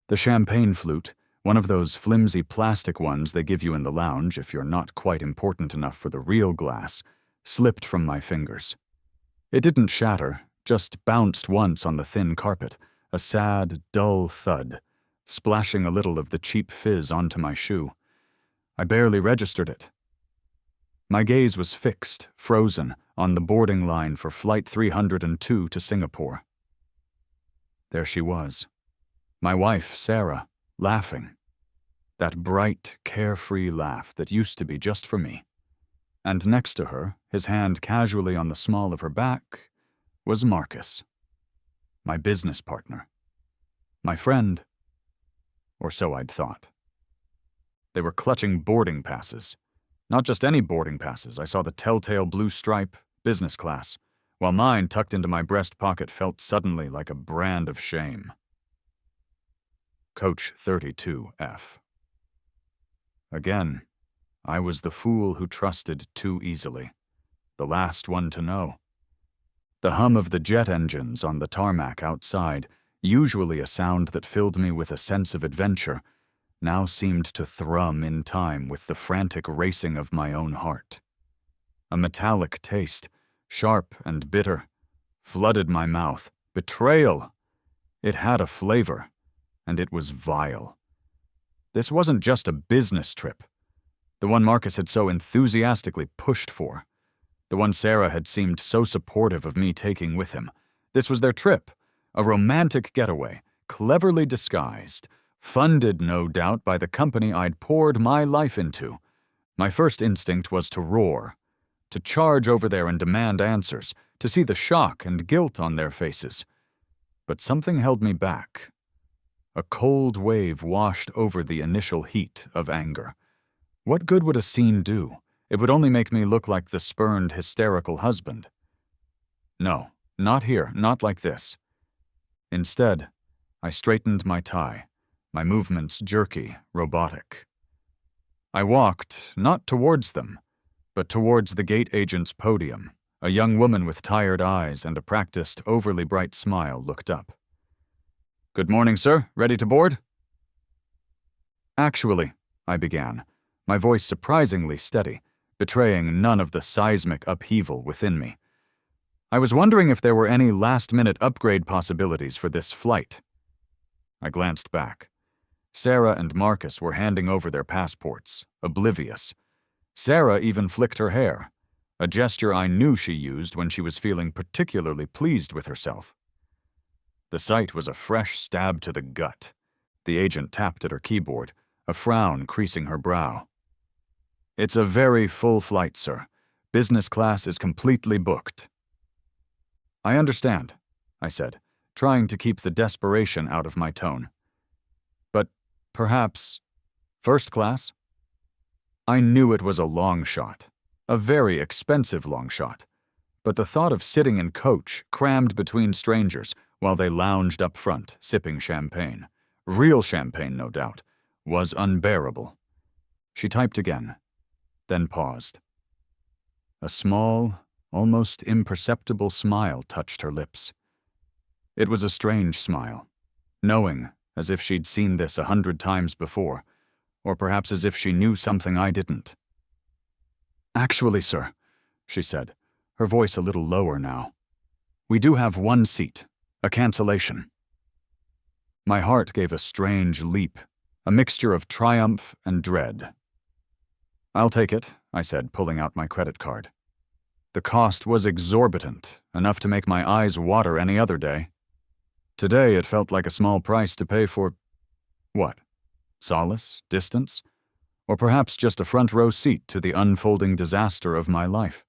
The champagne flute, one of those flimsy plastic ones they give you in the lounge if you're not quite important enough for the real glass, slipped from my fingers. It didn't shatter, just bounced once on the thin carpet, a sad, dull thud, splashing a little of the cheap fizz onto my shoe. I barely registered it. My gaze was fixed, frozen, on the boarding line for Flight 302 to Singapore. There she was, my wife, Sarah, laughing. That bright, carefree laugh that used to be just for me. And next to her, his hand casually on the small of her back, was Marcus. My business partner. My friend. Or so I'd thought. They were clutching boarding passes. Not just any boarding passes. I saw the telltale blue stripe, business class, while mine tucked into my breast pocket felt suddenly like a brand of shame. Coach 32F. Again, I was the fool who trusted too easily, the last one to know. The hum of the jet engines on the tarmac outside, usually a sound that filled me with a sense of adventure, now seemed to thrum in time with the frantic racing of my own heart. A metallic taste, sharp and bitter, flooded my mouth. Betrayal! It had a flavor, and it was vile. This wasn't just a business trip. The one Marcus had so enthusiastically pushed for. The one Sarah had seemed so supportive of me taking with him. This was their trip, a romantic getaway, cleverly disguised, funded no doubt by the company I'd poured my life into. My first instinct was to roar, to charge over there and demand answers, to see the shock and guilt on their faces. But something held me back. A cold wave washed over the initial heat of anger. What good would a scene do? It would only make me look like the spurned, hysterical husband. No, not here, not like this. Instead, I straightened my tie, my movements jerky, robotic. I walked, not towards them, but towards the gate agent's podium. A young woman with tired eyes and a practiced, overly bright smile looked up. "Good morning, sir. Ready to board?" "Actually," I began, my voice surprisingly steady, betraying none of the seismic upheaval within me. I was wondering if there were any last-minute upgrade possibilities for this flight. I glanced back. Sarah and Marcus were handing over their passports, oblivious. Sarah even flicked her hair, a gesture I knew she used when she was feeling particularly pleased with herself. The sight was a fresh stab to the gut. The agent tapped at her keyboard, a frown creasing her brow. "It's a very full flight, sir. Business class is completely booked." "I understand," I said, trying to keep the desperation out of my tone. "But perhaps first class?" I knew it was a long shot, a very expensive long shot, but the thought of sitting in coach, crammed between strangers, while they lounged up front, sipping champagne, real champagne no doubt, was unbearable. She typed again, then paused. A small, almost imperceptible smile touched her lips. It was a strange smile, knowing, as if she'd seen this 100 times before, or perhaps as if she knew something I didn't. "Actually, sir," she said, her voice a little lower now, "we do have one seat, a cancellation." My heart gave a strange leap, a mixture of triumph and dread. "I'll take it," I said, pulling out my credit card. The cost was exorbitant, enough to make my eyes water any other day. Today it felt like a small price to pay for... what? Solace? Distance? Or perhaps just a front-row seat to the unfolding disaster of my life?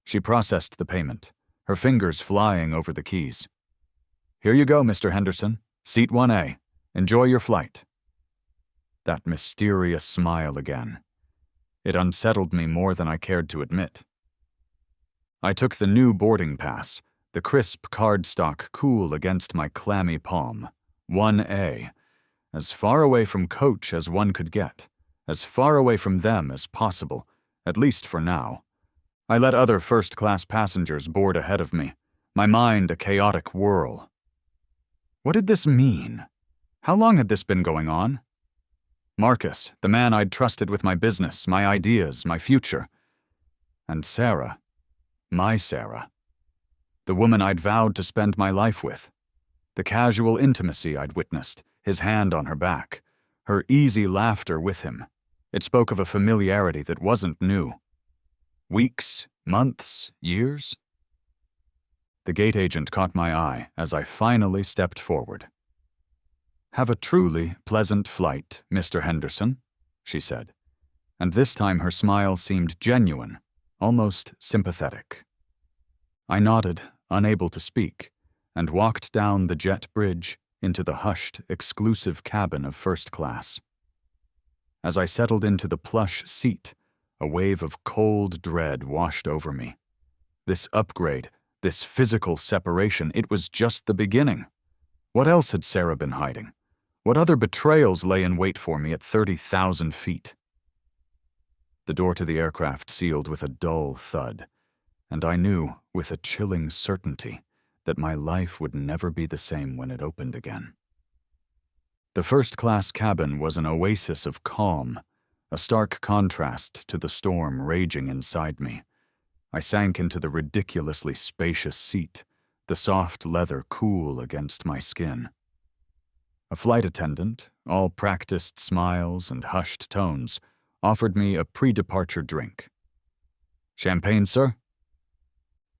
She processed the payment, her fingers flying over the keys. "Here you go, Mr. Henderson. Seat 1A. Enjoy your flight." That mysterious smile again. It unsettled me more than I cared to admit. I took the new boarding pass, the crisp cardstock cool against my clammy palm. 1A. As far away from coach as one could get. As far away from them as possible, at least for now. I let other first-class passengers board ahead of me, my mind a chaotic whirl. What did this mean? How long had this been going on? Marcus, the man I'd trusted with my business, my ideas, my future. And Sarah, my Sarah. The woman I'd vowed to spend my life with. The casual intimacy I'd witnessed, his hand on her back, her easy laughter with him. It spoke of a familiarity that wasn't new. Weeks, months, years? The gate agent caught my eye as I finally stepped forward. "Have a truly pleasant flight, Mr. Henderson," she said, and this time her smile seemed genuine, almost sympathetic. I nodded, unable to speak, and walked down the jet bridge into the hushed, exclusive cabin of first class. As I settled into the plush seat, a wave of cold dread washed over me. This upgrade, this physical separation, it was just the beginning. What else had Sarah been hiding? What other betrayals lay in wait for me at 30,000 feet? The door to the aircraft sealed with a dull thud, and I knew, with a chilling certainty, that my life would never be the same when it opened again. The first-class cabin was an oasis of calm, a stark contrast to the storm raging inside me. I sank into the ridiculously spacious seat, the soft leather cool against my skin. A flight attendant, all practiced smiles and hushed tones, offered me a pre-departure drink. "Champagne, sir?"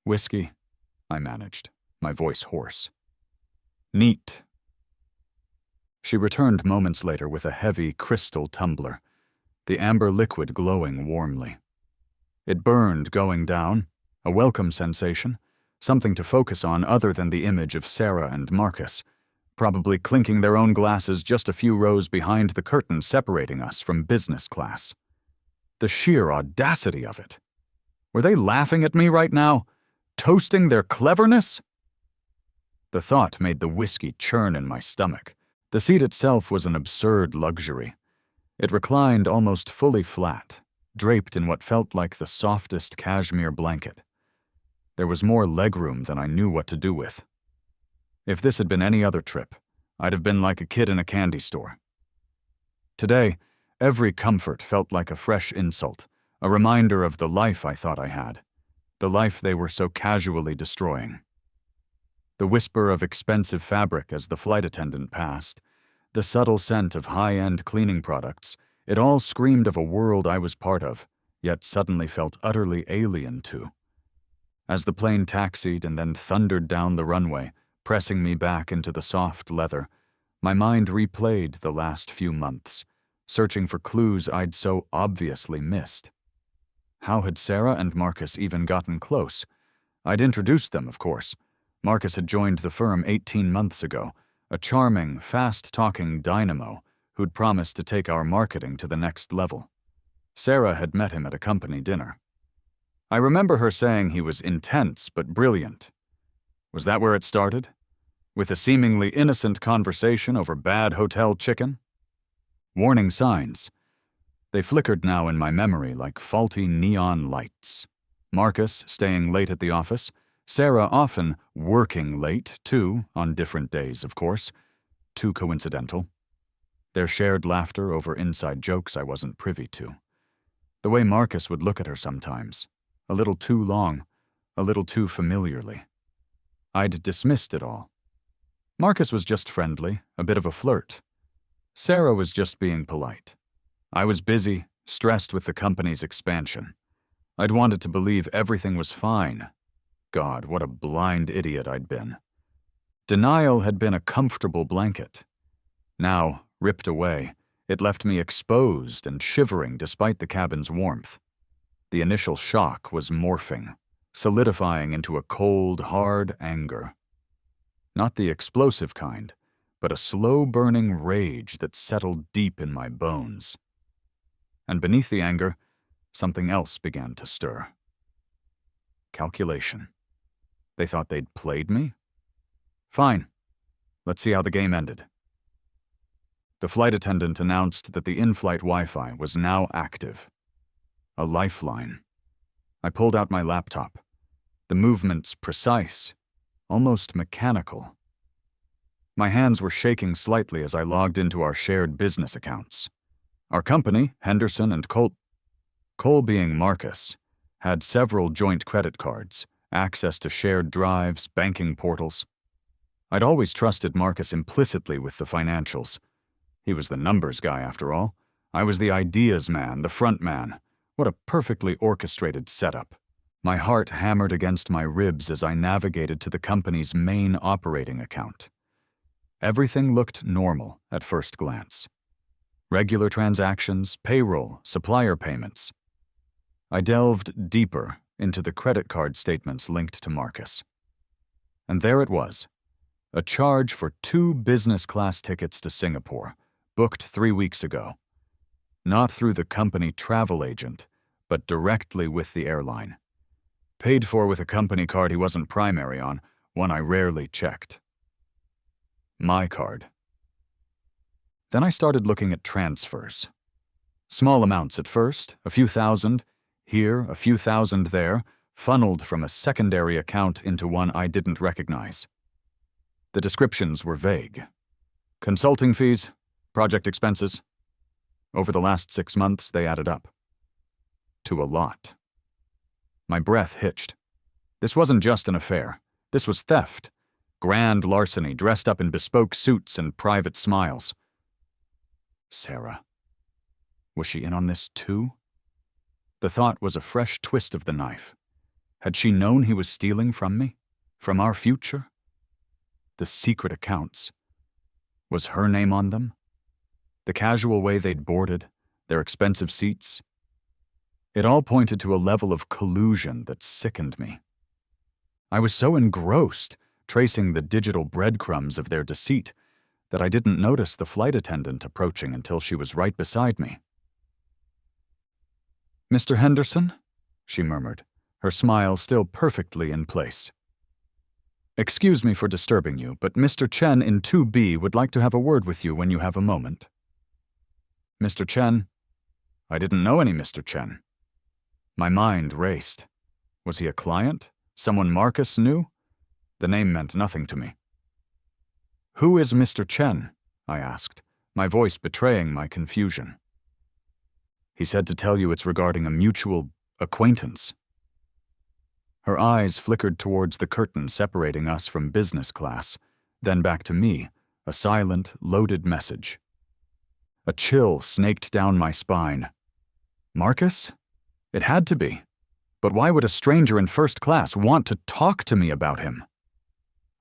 "Whiskey," I managed, my voice hoarse. "Neat." She returned moments later with a heavy crystal tumbler, the amber liquid glowing warmly. It burned going down, a welcome sensation, something to focus on other than the image of Sarah and Marcus, probably clinking their own glasses just a few rows behind the curtain separating us from business class. The sheer audacity of it. Were they laughing at me right now? Toasting their cleverness? The thought made the whiskey churn in my stomach. The seat itself was an absurd luxury. It reclined almost fully flat, draped in what felt like the softest cashmere blanket. There was more legroom than I knew what to do with. If this had been any other trip, I'd have been like a kid in a candy store. Today, every comfort felt like a fresh insult, a reminder of the life I thought I had, the life they were so casually destroying. The whisper of expensive fabric as the flight attendant passed, the subtle scent of high-end cleaning products, it all screamed of a world I was part of, yet suddenly felt utterly alien to. As the plane taxied and then thundered down the runway, pressing me back into the soft leather, my mind replayed the last few months, searching for clues I'd so obviously missed. How had Sarah and Marcus even gotten close? I'd introduced them, of course. Marcus had joined the firm 18 months ago, a charming, fast-talking dynamo who'd promised to take our marketing to the next level. Sarah had met him at a company dinner. I remember her saying he was intense but brilliant. Was that where it started? With a seemingly innocent conversation over bad hotel chicken? Warning signs. They flickered now in my memory like faulty neon lights. Marcus staying late at the office, Sarah often working late, too, on different days, of course. Too coincidental. Their shared laughter over inside jokes I wasn't privy to. The way Marcus would look at her sometimes. A little too long, a little too familiarly. I'd dismissed it all. Marcus was just friendly, a bit of a flirt. Sarah was just being polite. I was busy, stressed with the company's expansion. I'd wanted to believe everything was fine. God, what a blind idiot I'd been. Denial had been a comfortable blanket. Now, ripped away, it left me exposed and shivering despite the cabin's warmth. The initial shock was morphing, solidifying into a cold, hard anger. Not the explosive kind, but a slow-burning rage that settled deep in my bones. And beneath the anger, something else began to stir. Calculation. They thought they'd played me? Fine. Let's see how the game ended. The flight attendant announced that the in-flight Wi-Fi was now active. A lifeline. I pulled out my laptop. The movements precise, almost mechanical. My hands were shaking slightly as I logged into our shared business accounts. Our company, Henderson and Cole being Marcus, had several joint credit cards, access to shared drives, banking portals. I'd always trusted Marcus implicitly with the financials. He was the numbers guy, after all. I was the ideas man, the front man. What a perfectly orchestrated setup. My heart hammered against my ribs as I navigated to the company's main operating account. Everything looked normal at first glance. Regular transactions, payroll, supplier payments. I delved deeper into the credit card statements linked to Marcus. And there it was, a charge for 2 business class tickets to Singapore, booked 3 weeks ago. Not through the company travel agent, but directly with the airline. Paid for with a company card he wasn't primary on, one I rarely checked. My card. Then I started looking at transfers. Small amounts at first, a few thousand, here, a few thousand there, funneled from a secondary account into one I didn't recognize. The descriptions were vague. Consulting fees, project expenses. Over the last 6 months, they added up. To a lot. My breath hitched. This wasn't just an affair. This was theft. Grand larceny dressed up in bespoke suits and private smiles. Sarah. Was she in on this too? The thought was a fresh twist of the knife. Had she known he was stealing from me? From our future? The secret accounts. Was her name on them? The casual way they'd boarded, their expensive seats. It all pointed to a level of collusion that sickened me. I was so engrossed, tracing the digital breadcrumbs of their deceit, that I didn't notice the flight attendant approaching until she was right beside me. "Mr. Henderson?" she murmured, her smile still perfectly in place. "Excuse me for disturbing you, but Mr. Chen in 2B would like to have a word with you when you have a moment." Mr. Chen? I didn't know any Mr. Chen. My mind raced. Was he a client? Someone Marcus knew? The name meant nothing to me. "Who is Mr. Chen?" I asked, my voice betraying my confusion. "He said to tell you it's regarding a mutual acquaintance." Her eyes flickered towards the curtain separating us from business class, then back to me, a silent, loaded message. A chill snaked down my spine. Marcus? It had to be. But why would a stranger in first class want to talk to me about him?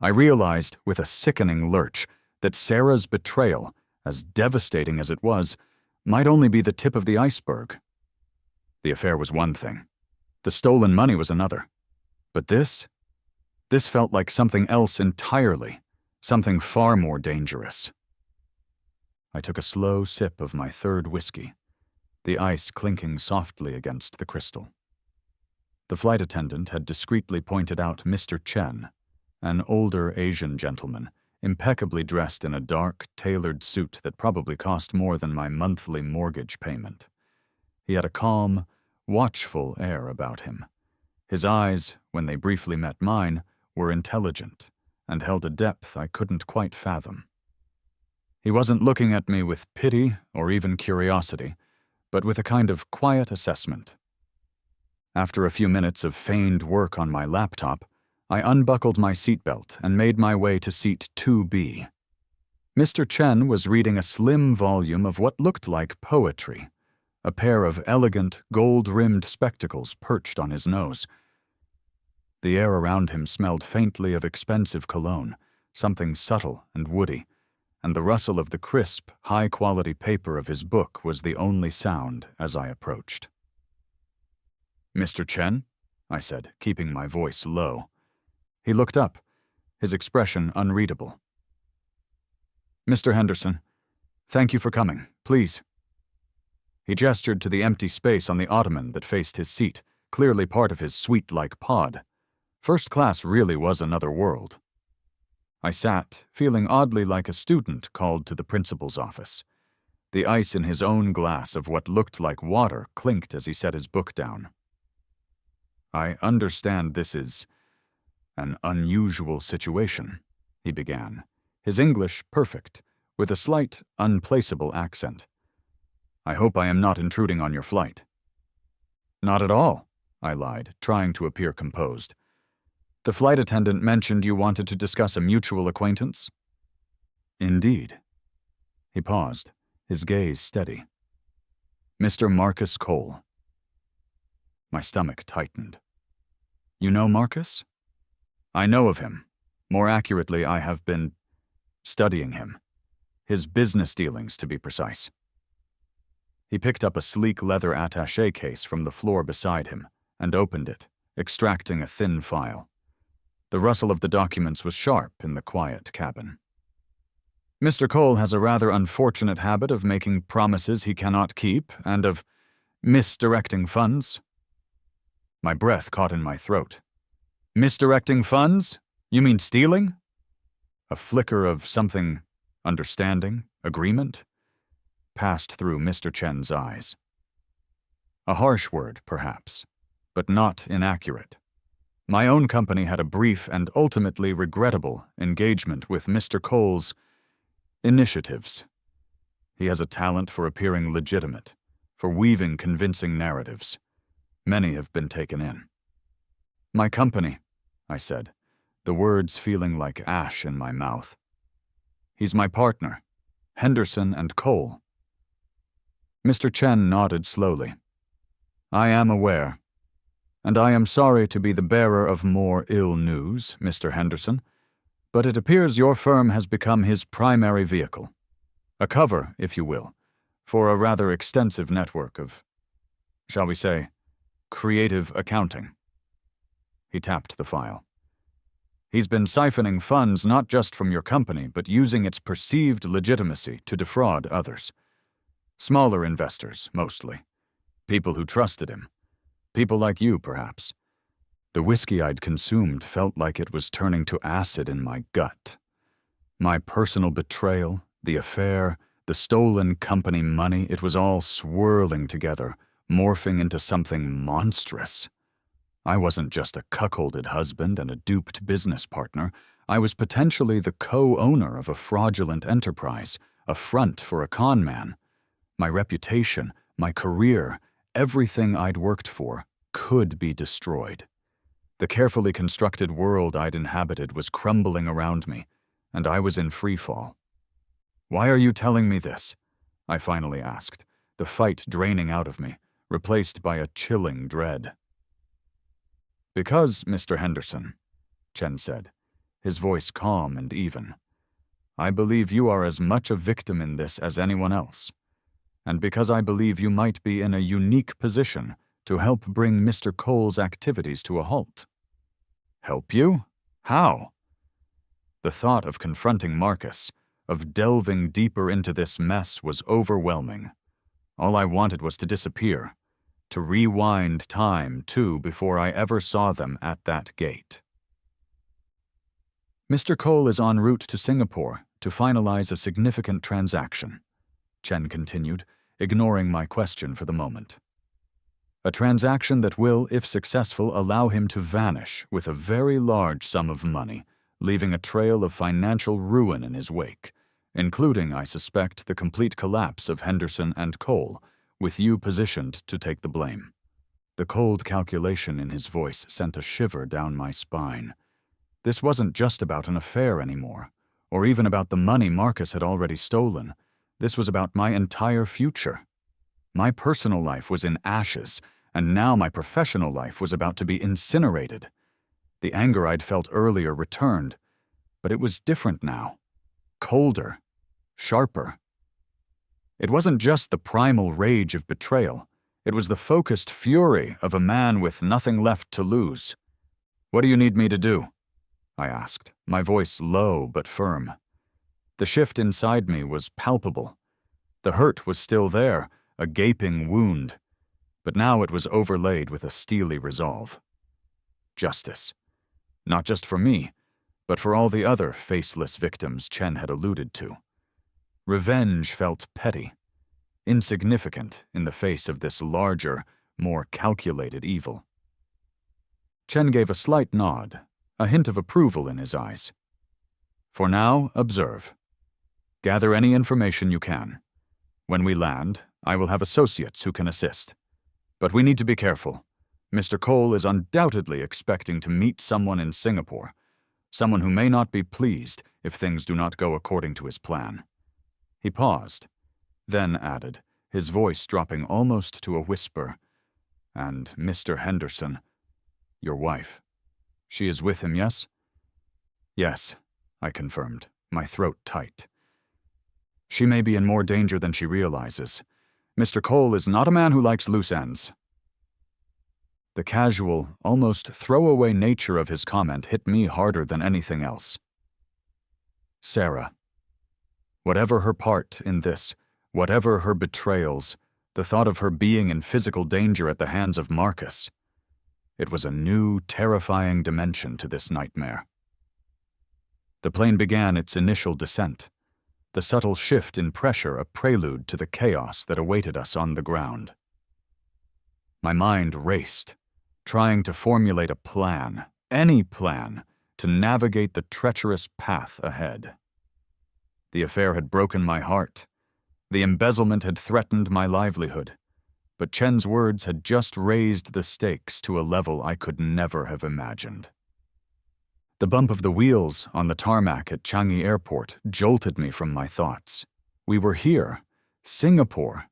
I realized, with a sickening lurch, that Sarah's betrayal, as devastating as it was, might only be the tip of the iceberg. The affair was one thing. The stolen money was another. But this felt like something else entirely, something far more dangerous. I took a slow sip of my third whiskey, the ice clinking softly against the crystal. The flight attendant had discreetly pointed out Mr. Chen, an older Asian gentleman, impeccably dressed in a dark, tailored suit that probably cost more than my monthly mortgage payment. He had a calm, watchful air about him. His eyes, when they briefly met mine, were intelligent and held a depth I couldn't quite fathom. He wasn't looking at me with pity or even curiosity, but with a kind of quiet assessment. After a few minutes of feigned work on my laptop, I unbuckled my seatbelt and made my way to seat 2B. Mr. Chen was reading a slim volume of what looked like poetry, a pair of elegant, gold-rimmed spectacles perched on his nose. The air around him smelled faintly of expensive cologne, something subtle and woody, and the rustle of the crisp, high-quality paper of his book was the only sound as I approached. "Mr. Chen?" I said, keeping my voice low. He looked up, his expression unreadable. "Mr. Henderson, thank you for coming. Please." He gestured to the empty space on the ottoman that faced his seat, clearly part of his suite-like pod. First class really was another world. I sat, feeling oddly like a student called to the principal's office. The ice in his own glass of what looked like water clinked as he set his book down. "I understand this is an unusual situation," he began, his English perfect, with a slight, unplaceable accent. "I hope I am not intruding on your flight." "Not at all," I lied, trying to appear composed. "The flight attendant mentioned you wanted to discuss a mutual acquaintance." "Indeed." He paused, his gaze steady. "Mr. Marcus Cole." My stomach tightened. "You know Marcus?" "I know of him. More accurately, I have been studying him. His business dealings, to be precise." He picked up a sleek leather attaché case from the floor beside him and opened it, extracting a thin file. The rustle of the documents was sharp in the quiet cabin. "Mr. Cole has a rather unfortunate habit of making promises he cannot keep and of misdirecting funds." My breath caught in my throat. "Misdirecting funds? You mean stealing?" A flicker of something, understanding, agreement, passed through Mr. Chen's eyes. A harsh word, perhaps, but not inaccurate. My own company had a brief and ultimately regrettable engagement with Mr. Cole's initiatives. He has a talent for appearing legitimate, for weaving convincing narratives. Many have been taken in. "My company," I said, the words feeling like ash in my mouth. "He's my partner, Henderson and Cole." Mr. Chen nodded slowly. "I am aware, and I am sorry to be the bearer of more ill news, Mr. Henderson, but it appears your firm has become his primary vehicle. A cover, if you will, for a rather extensive network of, shall we say, creative accounting." He tapped the file. "He's been siphoning funds not just from your company, but using its perceived legitimacy to defraud others. Smaller investors, mostly. People who trusted him. People like you, perhaps." The whiskey I'd consumed felt like it was turning to acid in my gut. My personal betrayal, the affair, the stolen company money, it was all swirling together, morphing into something monstrous. I wasn't just a cuckolded husband and a duped business partner. I was potentially the co-owner of a fraudulent enterprise, a front for a con man. My reputation, my career, everything I'd worked for could be destroyed. The carefully constructed world I'd inhabited was crumbling around me, and I was in freefall. "Why are you telling me this?" I finally asked, the fight draining out of me, replaced by a chilling dread. "Because, Mr. Henderson," Chen said, his voice calm and even, "I believe you are as much a victim in this as anyone else. And because I believe you might be in a unique position to help bring Mr. Cole's activities to a halt." "Help you? How?" The thought of confronting Marcus, of delving deeper into this mess, was overwhelming. All I wanted was to disappear, to rewind time, too, before I ever saw them at that gate. "Mr. Cole is en route to Singapore to finalize a significant transaction," Chen continued, ignoring my question for the moment. "A transaction that will, if successful, allow him to vanish with a very large sum of money, leaving a trail of financial ruin in his wake, including, I suspect, the complete collapse of Henderson and Cole, with you positioned to take the blame." The cold calculation in his voice sent a shiver down my spine. This wasn't just about an affair anymore, or even about the money Marcus had already stolen. This was about my entire future. My personal life was in ashes, and now my professional life was about to be incinerated. The anger I'd felt earlier returned, but it was different now. Colder, sharper. It wasn't just the primal rage of betrayal. It was the focused fury of a man with nothing left to lose. "What do you need me to do?" I asked, my voice low but firm. The shift inside me was palpable. The hurt was still there, a gaping wound, but now it was overlaid with a steely resolve. Justice. Not just for me, but for all the other faceless victims Chen had alluded to. Revenge felt petty, insignificant in the face of this larger, more calculated evil. Chen gave a slight nod, a hint of approval in his eyes. For now, observe. Gather any information you can. When we land, I will have associates who can assist. But we need to be careful. Mr. Cole is undoubtedly expecting to meet someone in Singapore, someone who may not be pleased if things do not go according to his plan." He paused, then added, his voice dropping almost to a whisper, "And Mr. Henderson, your wife, she is with him, yes?" "Yes," I confirmed, my throat tight. "She may be in more danger than she realizes. Mr. Cole is not a man who likes loose ends." The casual, almost throwaway nature of his comment hit me harder than anything else. Sarah. Whatever her part in this, whatever her betrayals, the thought of her being in physical danger at the hands of Marcus. It was a new, terrifying dimension to this nightmare. The plane began its initial descent, the subtle shift in pressure a prelude to the chaos that awaited us on the ground. My mind raced, trying to formulate a plan, any plan, to navigate the treacherous path ahead. The affair had broken my heart. The embezzlement had threatened my livelihood. But Chen's words had just raised the stakes to a level I could never have imagined. The bump of the wheels on the tarmac at Changi Airport jolted me from my thoughts. We were here, Singapore,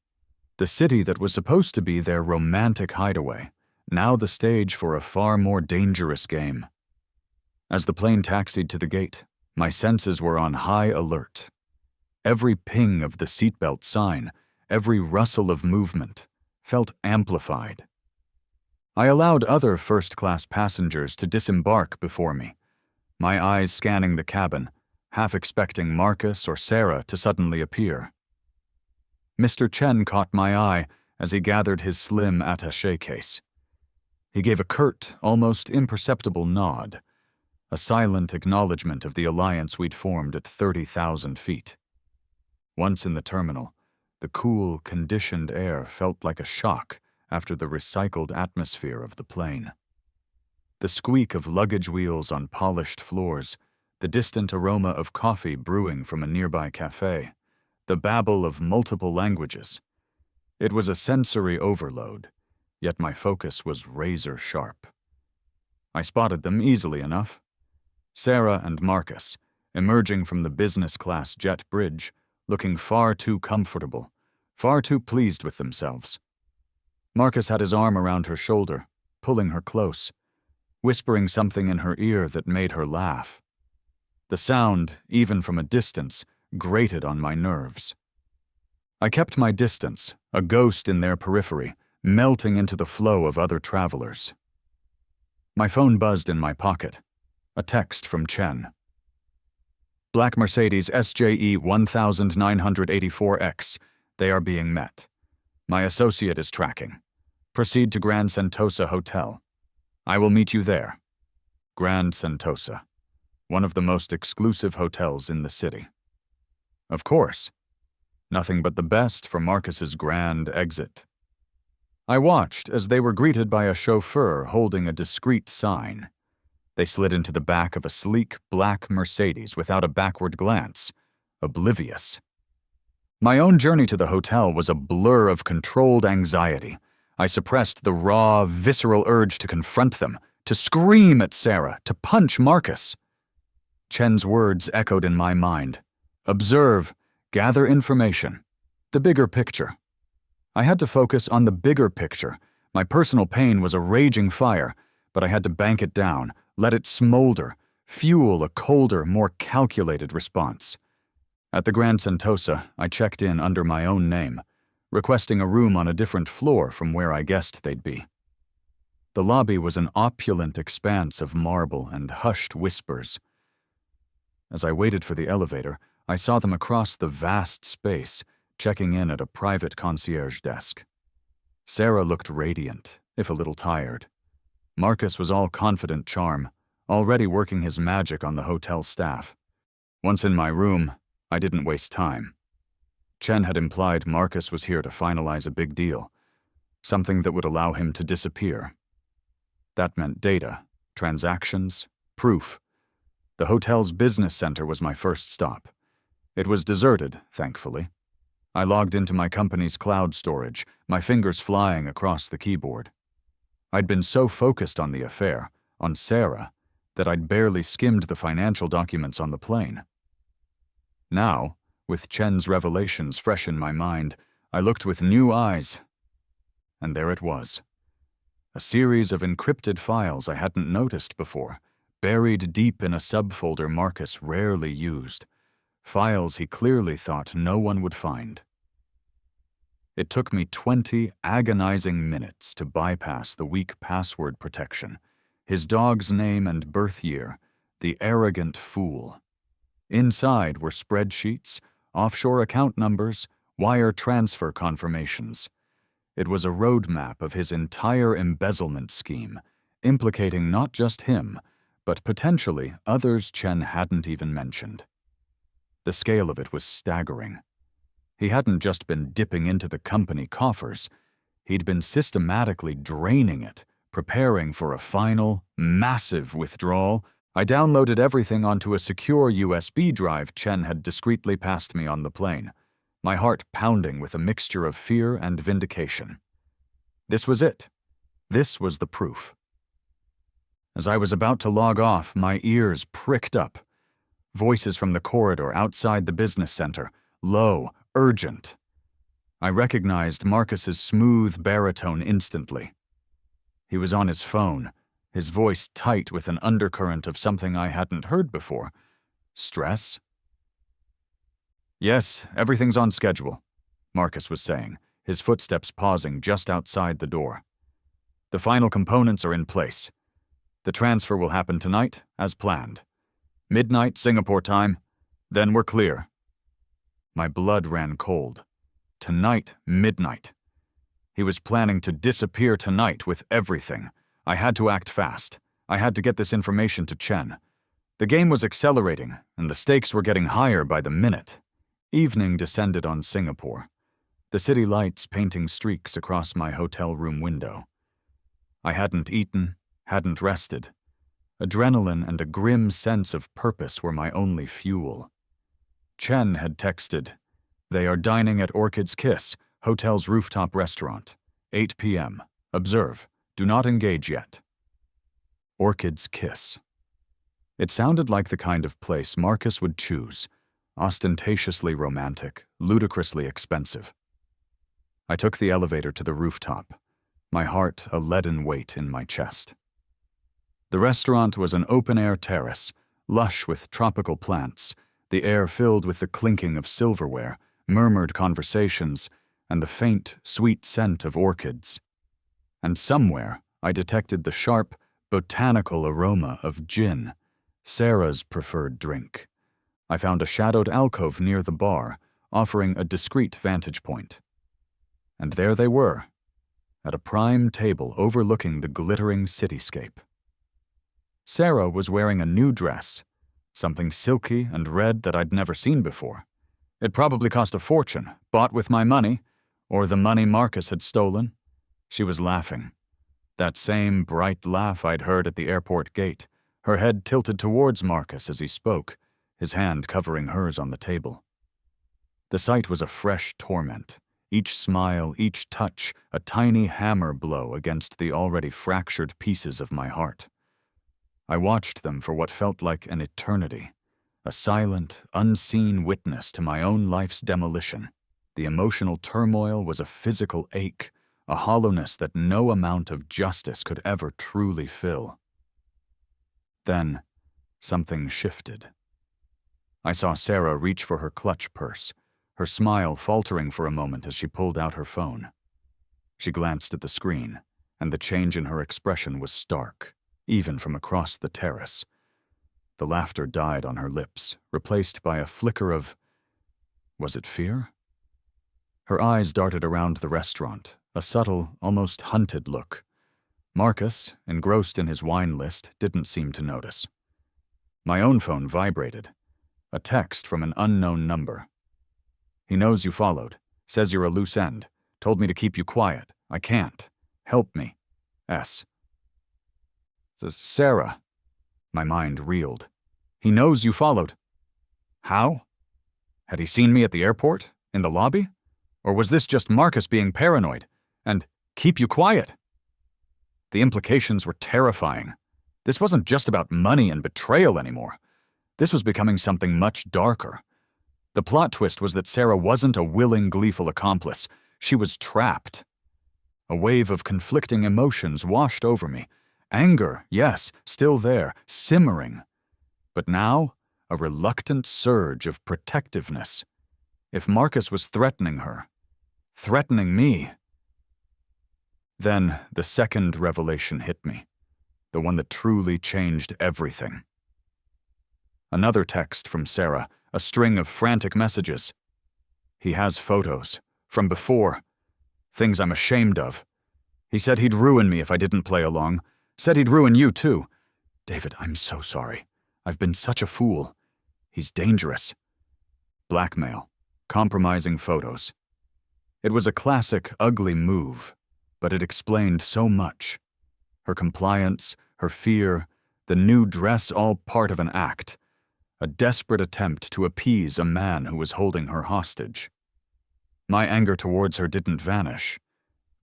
the city that was supposed to be their romantic hideaway, now the stage for a far more dangerous game. As the plane taxied to the gate, my senses were on high alert. Every ping of the seatbelt sign, every rustle of movement, felt amplified. I allowed other first-class passengers to disembark before me, my eyes scanning the cabin, half expecting Marcus or Sarah to suddenly appear. Mr. Chen caught my eye as he gathered his slim attaché case. He gave a curt, almost imperceptible nod, a silent acknowledgement of the alliance we'd formed at 30,000 feet. Once in the terminal, the cool, conditioned air felt like a shock after the recycled atmosphere of the plane. The squeak of luggage wheels on polished floors, the distant aroma of coffee brewing from a nearby cafe, the babble of multiple languages. It was a sensory overload, yet my focus was razor sharp. I spotted them easily enough. Sarah and Marcus, emerging from the business-class jet bridge, looking far too comfortable, far too pleased with themselves. Marcus had his arm around her shoulder, pulling her close, whispering something in her ear that made her laugh. The sound, even from a distance, grated on my nerves. I kept my distance, a ghost in their periphery, melting into the flow of other travelers. My phone buzzed in my pocket. A text from Chen. "Black Mercedes SJE 1984X. They are being met. My associate is tracking. Proceed to Grand Sentosa Hotel. I will meet you there." Grand Sentosa, one of the most exclusive hotels in the city. Of course. Nothing but the best for Marcus's grand exit. I watched as they were greeted by a chauffeur holding a discreet sign. They slid into the back of a sleek, black Mercedes without a backward glance, oblivious. My own journey to the hotel was a blur of controlled anxiety. I suppressed the raw, visceral urge to confront them, to scream at Sarah, to punch Marcus. Chen's words echoed in my mind. Observe, gather information. The bigger picture. I had to focus on the bigger picture. My personal pain was a raging fire, but I had to bank it down, let it smolder, fuel a colder, more calculated response. At the Grand Sentosa, I checked in under my own name, requesting a room on a different floor from where I guessed they'd be. The lobby was an opulent expanse of marble and hushed whispers. As I waited for the elevator, I saw them across the vast space, checking in at a private concierge desk. Sarah looked radiant, if a little tired. Marcus was all confident charm, already working his magic on the hotel staff. Once in my room, I didn't waste time. Chen had implied Marcus was here to finalize a big deal, something that would allow him to disappear. That meant data, transactions, proof. The hotel's business center was my first stop. It was deserted, thankfully. I logged into my company's cloud storage, my fingers flying across the keyboard. I'd been so focused on the affair, on Sarah, that I'd barely skimmed the financial documents on the plane. Now, with Chen's revelations fresh in my mind, I looked with new eyes, and there it was. A series of encrypted files I hadn't noticed before, buried deep in a subfolder Marcus rarely used. Files he clearly thought no one would find. It took me 20 agonizing minutes to bypass the weak password protection, his dog's name and birth year, the arrogant fool. Inside were spreadsheets, offshore account numbers, wire transfer confirmations. It was a roadmap of his entire embezzlement scheme, implicating not just him, but potentially others Chen hadn't even mentioned. The scale of it was staggering. He hadn't just been dipping into the company coffers. He'd been systematically draining it, preparing for a final, massive withdrawal. I downloaded everything onto a secure USB drive Chen had discreetly passed me on the plane, my heart pounding with a mixture of fear and vindication. This was it. This was the proof. As I was about to log off, my ears pricked up. Voices from the corridor outside the business center, low, urgent. I recognized Marcus's smooth baritone instantly. He was on his phone, his voice tight with an undercurrent of something I hadn't heard before. Stress? "Yes, everything's on schedule," Marcus was saying, his footsteps pausing just outside the door. "The final components are in place. The transfer will happen tonight, as planned. Midnight Singapore time, then we're clear." My blood ran cold. Tonight, midnight. He was planning to disappear tonight with everything. I had to act fast. I had to get this information to Chen. The game was accelerating, and the stakes were getting higher by the minute. Evening descended on Singapore, the city lights painting streaks across my hotel room window. I hadn't eaten, hadn't rested. Adrenaline and a grim sense of purpose were my only fuel. Chen had texted, "They are dining at Orchid's Kiss, hotel's rooftop restaurant. 8 p.m. Observe. Do not engage yet." Orchid's Kiss. It sounded like the kind of place Marcus would choose, ostentatiously romantic, ludicrously expensive. I took the elevator to the rooftop, my heart a leaden weight in my chest. The restaurant was an open-air terrace, lush with tropical plants, the air filled with the clinking of silverware, murmured conversations, and the faint, sweet scent of orchids. And somewhere I detected the sharp, botanical aroma of gin, Sarah's preferred drink. I found a shadowed alcove near the bar, offering a discreet vantage point. And there they were, at a prime table overlooking the glittering cityscape. Sarah was wearing a new dress, something silky and red that I'd never seen before. It probably cost a fortune, bought with my money, or the money Marcus had stolen. She was laughing. That same bright laugh I'd heard at the airport gate, her head tilted towards Marcus as he spoke, his hand covering hers on the table. The sight was a fresh torment, each smile, each touch, a tiny hammer blow against the already fractured pieces of my heart. I watched them for what felt like an eternity, a silent, unseen witness to my own life's demolition. The emotional turmoil was a physical ache, a hollowness that no amount of justice could ever truly fill. Then, something shifted. I saw Sarah reach for her clutch purse, her smile faltering for a moment as she pulled out her phone. She glanced at the screen, and the change in her expression was stark, even from across the terrace. The laughter died on her lips, replaced by a flicker of... was it fear? Her eyes darted around the restaurant, a subtle, almost hunted look. Marcus, engrossed in his wine list, didn't seem to notice. My own phone vibrated. A text from an unknown number. "He knows you followed. Says you're a loose end. Told me to keep you quiet. I can't. Help me. S." Sarah. My mind reeled. He knows you followed. How? Had he seen me at the airport? In the lobby? Or was this just Marcus being paranoid? And keep you quiet? The implications were terrifying. This wasn't just about money and betrayal anymore. This was becoming something much darker. The plot twist was that Sarah wasn't a willing, gleeful accomplice. She was trapped. A wave of conflicting emotions washed over me. Anger, yes, still there, simmering. But now, a reluctant surge of protectiveness. If Marcus was threatening her, threatening me. Then the second revelation hit me, the one that truly changed everything. Another text from Sarah, a string of frantic messages. He has photos, from before, things I'm ashamed of. He said he'd ruin me if I didn't play along, said he'd ruin you too. David, I'm so sorry. I've been such a fool. He's dangerous. Blackmail, compromising photos. It was a classic, ugly move, but it explained so much. Her compliance, her fear, the new dress, all part of an act. A desperate attempt to appease a man who was holding her hostage. My anger towards her didn't vanish,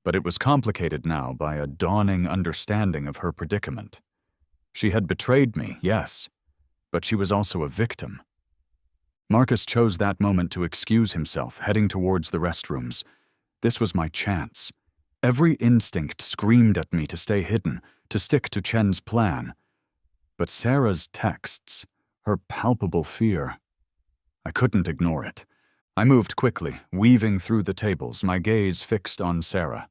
but it was complicated now by a dawning understanding of her predicament. She had betrayed me, yes, but she was also a victim. Marcus chose that moment to excuse himself, heading towards the restrooms. This was my chance. Every instinct screamed at me to stay hidden, to stick to Chen's plan. But Sarah's texts, her palpable fear. I couldn't ignore it. I moved quickly, weaving through the tables, my gaze fixed on Sarah.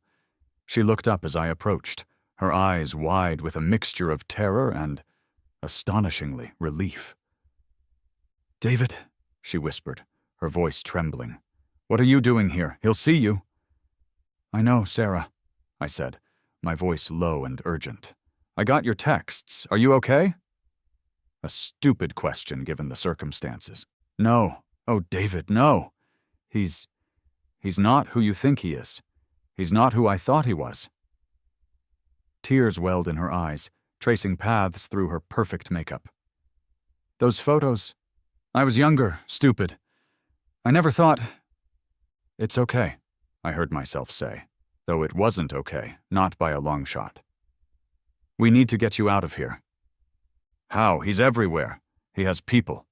She looked up as I approached, her eyes wide with a mixture of terror and, astonishingly, relief. "David," she whispered, her voice trembling. "What are you doing here? He'll see you." "I know, Sarah," I said, my voice low and urgent. "I got your texts. Are you okay?" A stupid question given the circumstances. "No. Oh, David, no. He's not who you think he is. He's not who I thought he was." Tears welled in her eyes, tracing paths through her perfect makeup. "Those photos. I was younger, stupid. I never thought—" "It's okay," I heard myself say, though it wasn't okay, not by a long shot. "We need to get you out of here." "How? He's everywhere. He has people."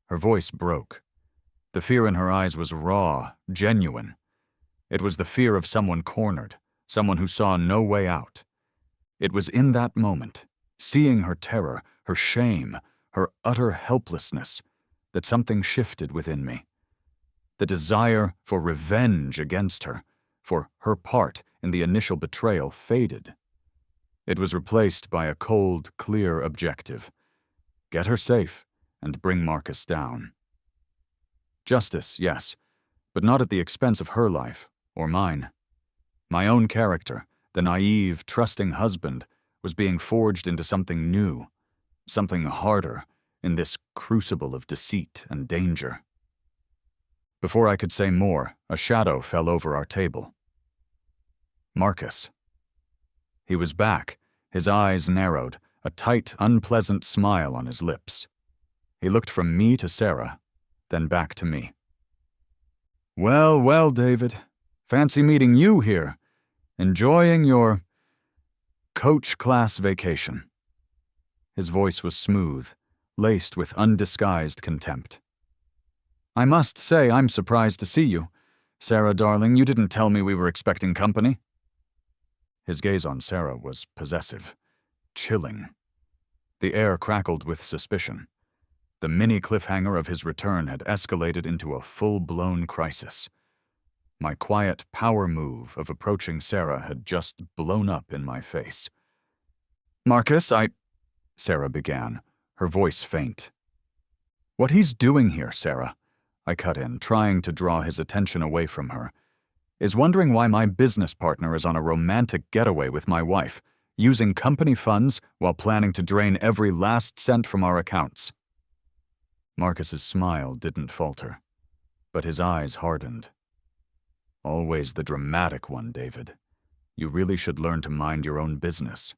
Her voice broke. The fear in her eyes was raw, genuine. It was the fear of someone cornered, someone who saw no way out. It was in that moment, seeing her terror, her shame, her utter helplessness, that something shifted within me. The desire for revenge against her, for her part in the initial betrayal, faded. It was replaced by a cold, clear objective. Get her safe and bring Marcus down. Justice, yes, but not at the expense of her life, or mine. My own character, the naive, trusting husband, was being forged into something new, something harder, in this crucible of deceit and danger. Before I could say more, a shadow fell over our table. Marcus. He was back, his eyes narrowed, a tight, unpleasant smile on his lips. He looked from me to Sarah, then back to me. "Well, well, David. Fancy meeting you here. Enjoying your coach class vacation." His voice was smooth, laced with undisguised contempt. "I must say I'm surprised to see you. Sarah, darling, you didn't tell me we were expecting company." His gaze on Sarah was possessive, chilling. The air crackled with suspicion. The mini cliffhanger of his return had escalated into a full-blown crisis. My quiet power move of approaching Sarah had just blown up in my face. "Marcus, Sarah began, her voice faint. "What he's doing here, Sarah," I cut in, trying to draw his attention away from her, "is wondering why my business partner is on a romantic getaway with my wife, using company funds while planning to drain every last cent from our accounts." Marcus's smile didn't falter, but his eyes hardened. "Always the dramatic one, David. You really should learn to mind your own business."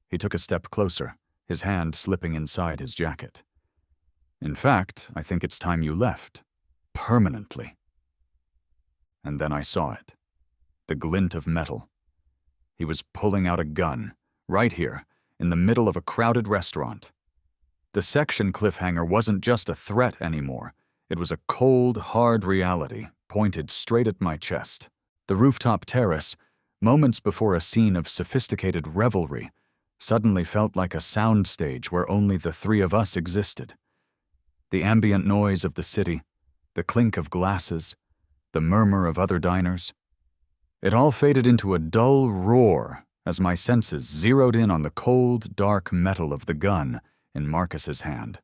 He took a step closer, his hand slipping inside his jacket. "In fact, I think it's time you left. Permanently." And then I saw it. The glint of metal. He was pulling out a gun, right here, in the middle of a crowded restaurant. The section cliffhanger wasn't just a threat anymore. It was a cold, hard reality, pointed straight at my chest. The rooftop terrace, moments before a scene of sophisticated revelry, suddenly felt like a soundstage where only the three of us existed. The ambient noise of the city, the clink of glasses, the murmur of other diners. It all faded into a dull roar as my senses zeroed in on the cold, dark metal of the gun in Marcus's hand.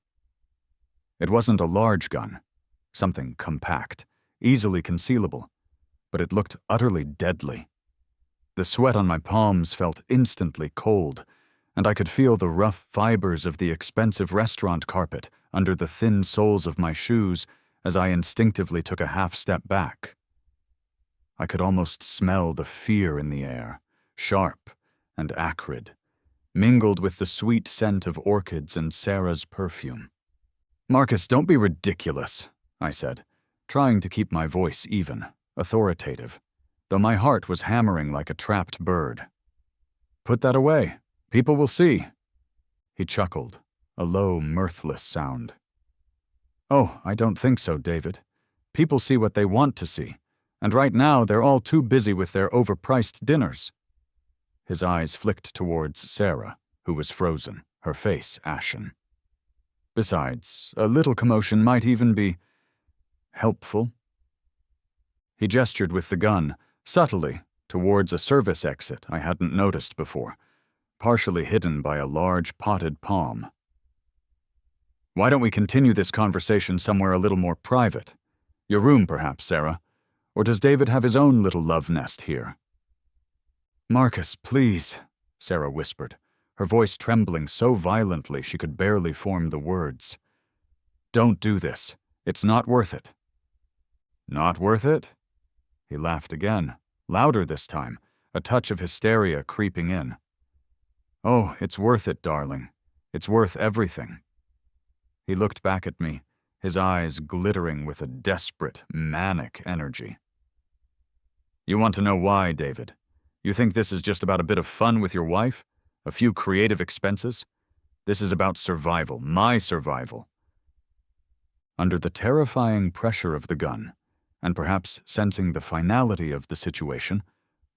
It wasn't a large gun, something compact, easily concealable, but it looked utterly deadly. The sweat on my palms felt instantly cold, and I could feel the rough fibers of the expensive restaurant carpet under the thin soles of my shoes as I instinctively took a half step back. I could almost smell the fear in the air, sharp and acrid, mingled with the sweet scent of orchids and Sarah's perfume. "Marcus, don't be ridiculous," I said, trying to keep my voice even, authoritative, though my heart was hammering like a trapped bird. "Put that away. People will see." He chuckled, a low, mirthless sound. "Oh, I don't think so, David. People see what they want to see, and right now they're all too busy with their overpriced dinners." His eyes flicked towards Sarah, who was frozen, her face ashen. "Besides, a little commotion might even be helpful." He gestured with the gun, subtly, towards a service exit I hadn't noticed before, partially hidden by a large potted palm. "Why don't we continue this conversation somewhere a little more private? Your room, perhaps, Sarah? Or does David have his own little love nest here?" "Marcus, please," Sarah whispered, her voice trembling so violently she could barely form the words. "Don't do this. It's not worth it." "Not worth it?" He laughed again, louder this time, a touch of hysteria creeping in. "Oh, it's worth it, darling. It's worth everything." He looked back at me, his eyes glittering with a desperate, manic energy. "You want to know why, David? You think this is just about a bit of fun with your wife? A few creative expenses? This is about survival, my survival." Under the terrifying pressure of the gun, and perhaps sensing the finality of the situation,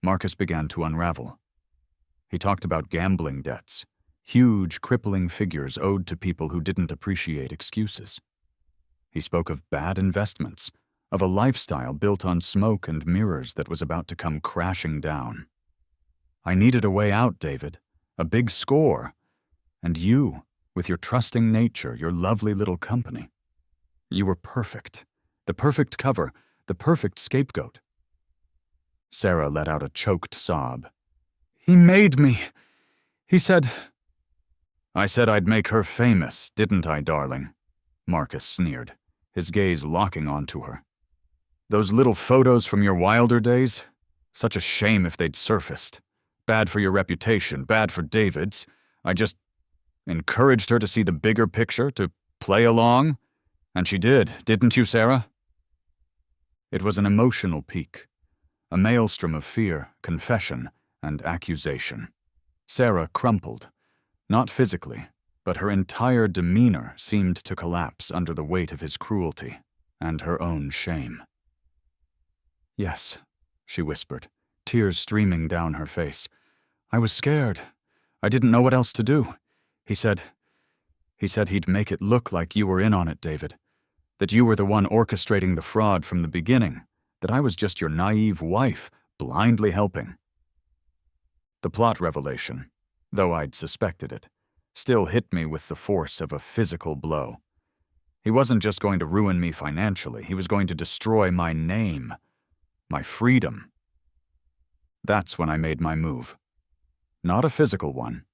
Marcus began to unravel. He talked about gambling debts, huge, crippling figures owed to people who didn't appreciate excuses. He spoke of bad investments, of a lifestyle built on smoke and mirrors that was about to come crashing down. I needed a way out, David, a big score, and you, with your trusting nature, your lovely little company. You were perfect, the perfect cover, the perfect scapegoat. Sarah let out a choked sob. "He made me. He said—" "I said I'd make her famous, didn't I, darling?" Marcus sneered, his gaze locking onto her. "Those little photos from your wilder days? Such a shame if they'd surfaced. Bad for your reputation, bad for David's. I just encouraged her to see the bigger picture, to play along. And she did, didn't you, Sarah?" It was an emotional peak, a maelstrom of fear, confession, and accusation. Sarah crumpled, not physically, but her entire demeanor seemed to collapse under the weight of his cruelty and her own shame. "Yes," she whispered, tears streaming down her face. "I was scared. I didn't know what else to do. He said he'd make it look like you were in on it, David. That you were the one orchestrating the fraud from the beginning. That I was just your naive wife, blindly helping." The plot revelation, though I'd suspected it, still hit me with the force of a physical blow. He wasn't just going to ruin me financially, he was going to destroy my name, my freedom. That's when I made my move. Not a physical one,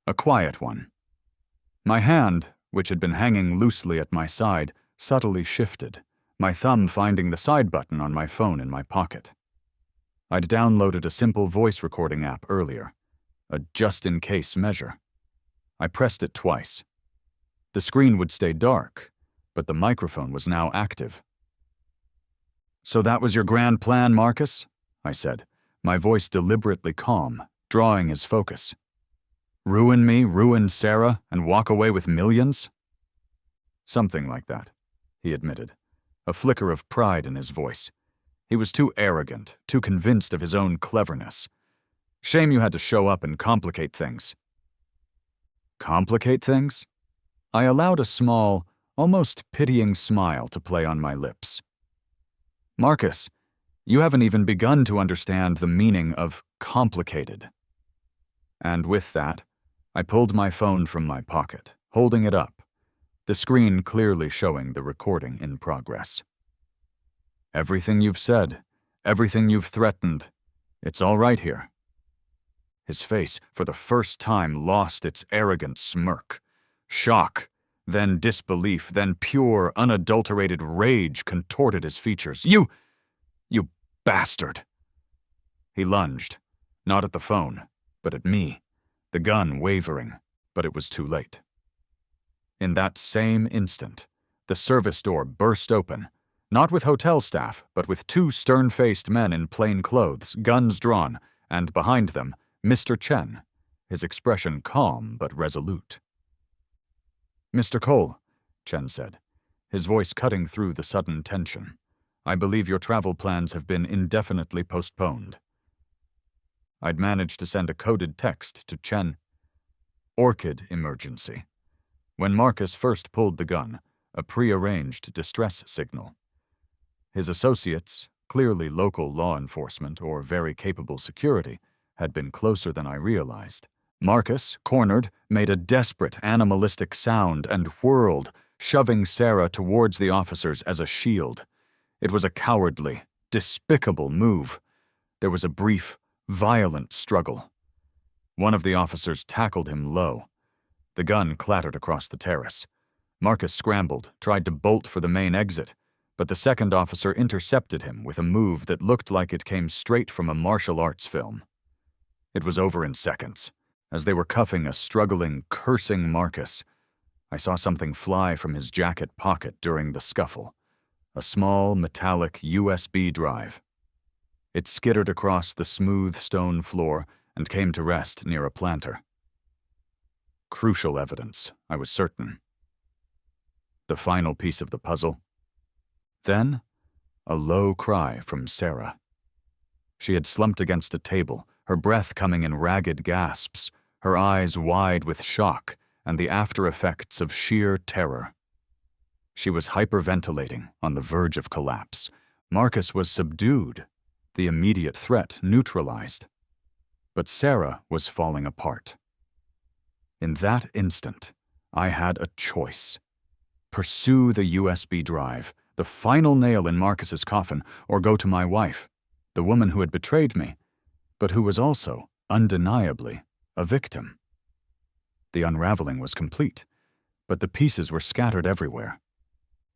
a quiet one. My hand, which had been hanging loosely at my side, subtly shifted, my thumb finding the side button on my phone in my pocket. I'd downloaded a simple voice recording app earlier, a just-in-case measure. I pressed it twice. The screen would stay dark, but the microphone was now active. "So that was your grand plan, Marcus?" I said, my voice deliberately calm, drawing his focus. "Ruin me, ruin Sarah, and walk away with millions?" "Something like that," he admitted, a flicker of pride in his voice. He was too arrogant, too convinced of his own cleverness. "Shame you had to show up and complicate things." "Complicate things?" I allowed a small, almost pitying smile to play on my lips. "Marcus, you haven't even begun to understand the meaning of complicated." And with that, I pulled my phone from my pocket, holding it up, the screen clearly showing the recording in progress. "Everything you've said, everything you've threatened, it's all right here." His face, for the first time, lost its arrogant smirk. Shock, then disbelief, then pure, unadulterated rage contorted his features. You bastard!" He lunged, not at the phone, but at me, the gun wavering, but it was too late. In that same instant, the service door burst open, not with hotel staff, but with two stern-faced men in plain clothes, guns drawn, and behind them, Mr. Chen, his expression calm but resolute. "Mr. Cole," Chen said, his voice cutting through the sudden tension, "I believe your travel plans have been indefinitely postponed." I'd managed to send a coded text to Chen. "Orchid emergency." When Marcus first pulled the gun, a prearranged distress signal. His associates, clearly local law enforcement or very capable security, had been closer than I realized. Marcus, cornered, made a desperate animalistic sound and whirled, shoving Sarah towards the officers as a shield. It was a cowardly, despicable move. There was a brief, violent struggle. One of the officers tackled him low. The gun clattered across the terrace. Marcus scrambled, tried to bolt for the main exit, but the second officer intercepted him with a move that looked like it came straight from a martial arts film. It was over in seconds. As they were cuffing a struggling, cursing Marcus, I saw something fly from his jacket pocket during the scuffle. A small, metallic USB drive. It skittered across the smooth stone floor and came to rest near a planter. Crucial evidence, I was certain. The final piece of the puzzle. Then, a low cry from Sarah. She had slumped against a table, her breath coming in ragged gasps, her eyes wide with shock and the after effects of sheer terror. She was hyperventilating, on the verge of collapse. Marcus was subdued, the immediate threat neutralized. But Sarah was falling apart. In that instant, I had a choice. Pursue the USB drive, the final nail in Marcus's coffin, or go to my wife, the woman who had betrayed me, but who was also, undeniably, a victim. The unraveling was complete, but the pieces were scattered everywhere.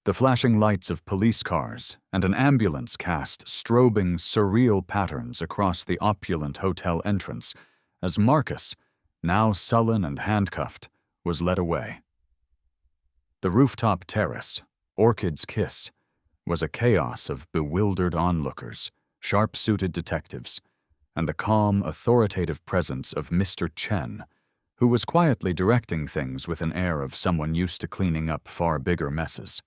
The flashing lights of police cars and an ambulance cast strobing, surreal patterns across the opulent hotel entrance as Marcus, now sullen and handcuffed, was led away. The rooftop terrace, Orchid's Kiss, was a chaos of bewildered onlookers, sharp-suited detectives, and the calm, authoritative presence of Mr. Chen, who was quietly directing things with an air of someone used to cleaning up far bigger messes.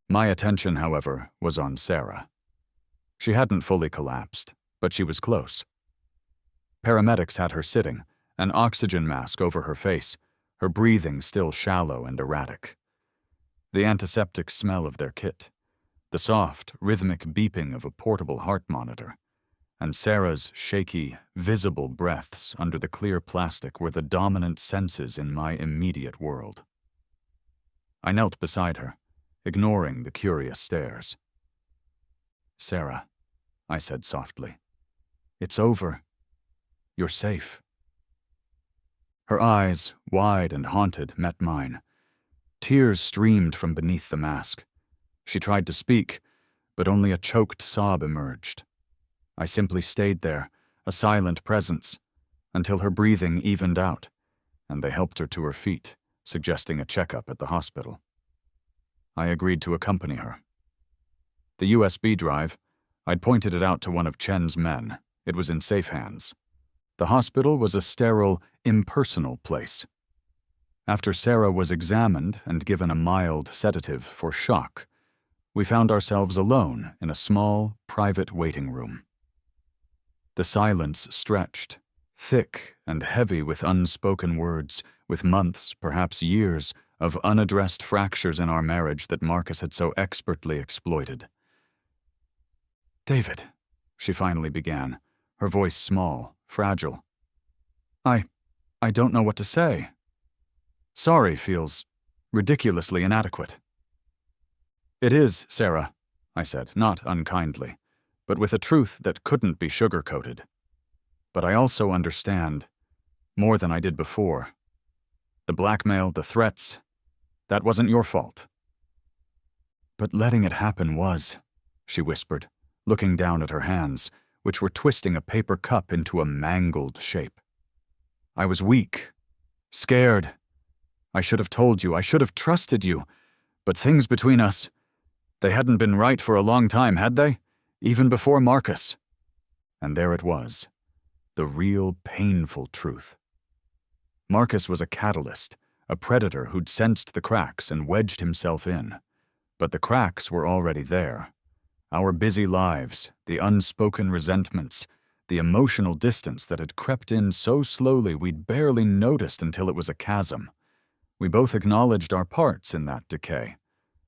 My attention, however, was on Sarah. She hadn't fully collapsed, but she was close. Paramedics had her sitting, an oxygen mask over her face, her breathing still shallow and erratic. The antiseptic smell of their kit, the soft, rhythmic beeping of a portable heart monitor, and Sarah's shaky, visible breaths under the clear plastic were the dominant senses in my immediate world. I knelt beside her, ignoring the curious stares. "Sarah," I said softly, "it's over. You're safe." Her eyes, wide and haunted, met mine. Tears streamed from beneath the mask. She tried to speak, but only a choked sob emerged. I simply stayed there, a silent presence, until her breathing evened out, and they helped her to her feet, suggesting a checkup at the hospital. I agreed to accompany her. The USB drive, I'd pointed it out to one of Chen's men. It was in safe hands. The hospital was a sterile, impersonal place. After Sarah was examined and given a mild sedative for shock, we found ourselves alone in a small, private waiting room. The silence stretched, thick and heavy with unspoken words, with months, perhaps years, of unaddressed fractures in our marriage that Marcus had so expertly exploited. "David," she finally began, her voice small, fragile. I don't know what to say. Sorry feels ridiculously inadequate." "It is, Sarah," I said, not unkindly, but with a truth that couldn't be sugar-coated. "But I also understand, more than I did before. The blackmail, the threats, that wasn't your fault." "But letting it happen was," she whispered, looking down at her hands, which were twisting a paper cup into a mangled shape. "I was weak, scared. I should have told you, I should have trusted you, but things between us, they hadn't been right for a long time, had they? Even before Marcus." And there it was, the real painful truth. Marcus was a catalyst, a predator who'd sensed the cracks and wedged himself in. But the cracks were already there. Our busy lives, the unspoken resentments, the emotional distance that had crept in so slowly we'd barely noticed until it was a chasm. We both acknowledged our parts in that decay,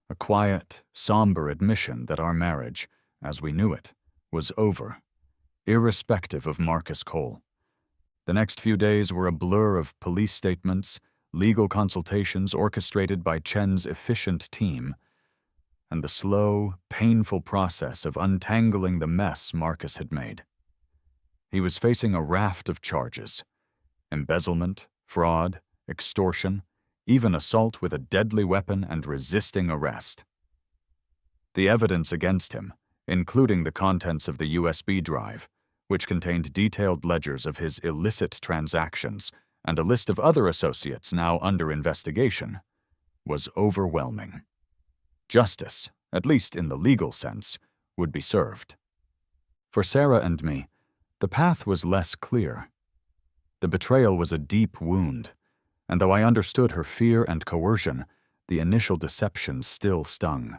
a quiet, somber admission that our marriage, as we knew it, was over, irrespective of Marcus Cole. The next few days were a blur of police statements, legal consultations orchestrated by Chen's efficient team, and the slow, painful process of untangling the mess Marcus had made. He was facing a raft of charges: embezzlement, fraud, extortion, even assault with a deadly weapon and resisting arrest. The evidence against him, including the contents of the USB drive, which contained detailed ledgers of his illicit transactions and a list of other associates now under investigation, was overwhelming. Justice, at least in the legal sense, would be served. For Sarah and me, the path was less clear. The betrayal was a deep wound, and though I understood her fear and coercion, the initial deception still stung.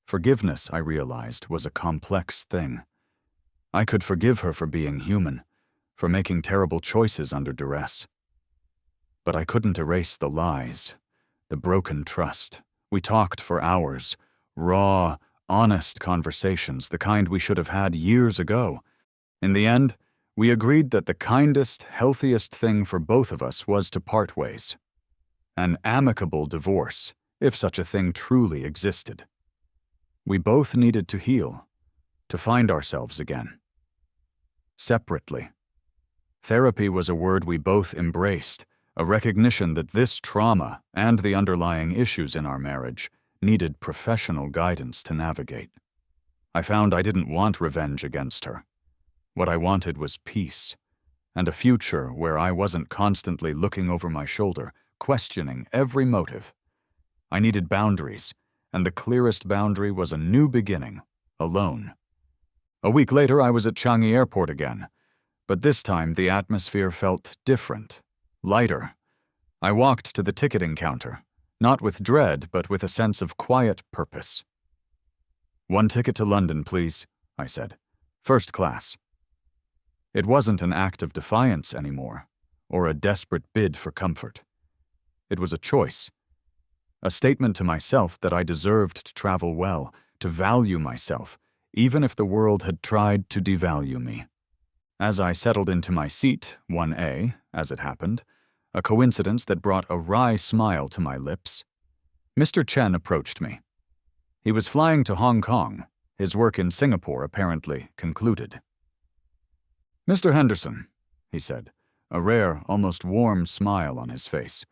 Forgiveness, I realized, was a complex thing. I could forgive her for being human, for making terrible choices under duress. But I couldn't erase the lies, the broken trust. We talked for hours, raw, honest conversations, the kind we should have had years ago. In the end, we agreed that the kindest, healthiest thing for both of us was to part ways. An amicable divorce, if such a thing truly existed. We both needed to heal, to find ourselves again. Separately. Therapy was a word we both embraced, a recognition that this trauma and the underlying issues in our marriage needed professional guidance to navigate. I found I didn't want revenge against her. What I wanted was peace, and a future where I wasn't constantly looking over my shoulder, questioning every motive. I needed boundaries, and the clearest boundary was a new beginning, alone. A week later, I was at Changi Airport again, but this time the atmosphere felt different, lighter. I walked to the ticketing counter, not with dread, but with a sense of quiet purpose. "One ticket to London, please," I said. "First class." It wasn't an act of defiance anymore, or a desperate bid for comfort. It was a choice, a statement to myself that I deserved to travel well, to value myself, even if the world had tried to devalue me. As I settled into my seat, 1A, as it happened, a coincidence that brought a wry smile to my lips, Mr. Chen approached me. He was flying to Hong Kong, his work in Singapore apparently concluded. "Mr. Henderson," he said, a rare, almost warm smile on his face,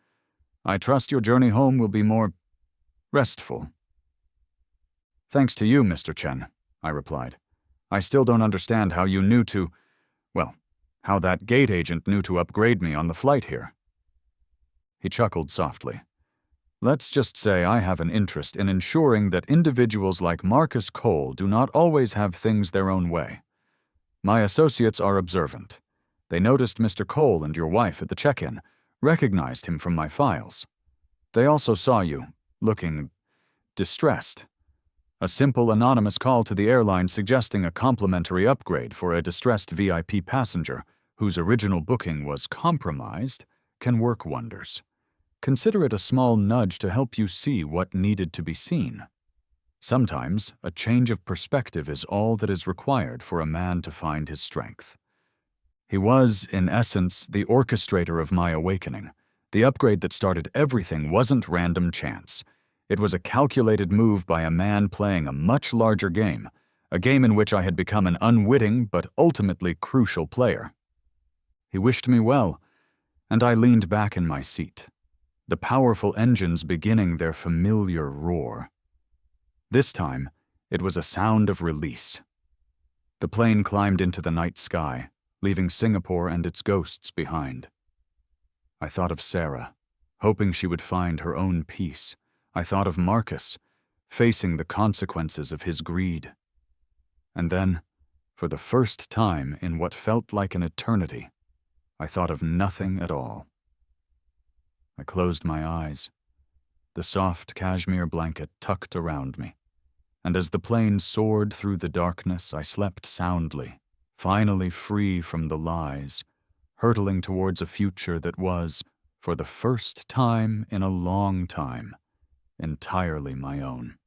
"I trust your journey home will be more restful." "Thanks to you, Mr. Chen," I replied. "I still don't understand how you knew to, well, how that gate agent knew to upgrade me on the flight here." He chuckled softly. Let's just say I have an interest in ensuring that individuals like Marcus Cole do not always have things their own way. My associates are observant. They noticed Mr. Cole and your wife at the check-in, recognized him from my files. They also saw you, looking distressed. A simple anonymous call to the airline suggesting a complimentary upgrade for a distressed VIP passenger whose original booking was compromised can work wonders. Consider it a small nudge to help you see what needed to be seen. Sometimes, a change of perspective is all that is required for a man to find his strength. He was, in essence, the orchestrator of my awakening. The upgrade that started everything wasn't random chance. It was a calculated move by a man playing a much larger game, a game in which I had become an unwitting but ultimately crucial player. He wished me well, and I leaned back in my seat, the powerful engines beginning their familiar roar. This time, it was a sound of release. The plane climbed into the night sky, leaving Singapore and its ghosts behind. I thought of Sarah, hoping she would find her own peace. I thought of Marcus, facing the consequences of his greed. And then, for the first time in what felt like an eternity, I thought of nothing at all. I closed my eyes, the soft cashmere blanket tucked around me, and as the plane soared through the darkness, I slept soundly, finally free from the lies, hurtling towards a future that was, for the first time in a long time, entirely my own.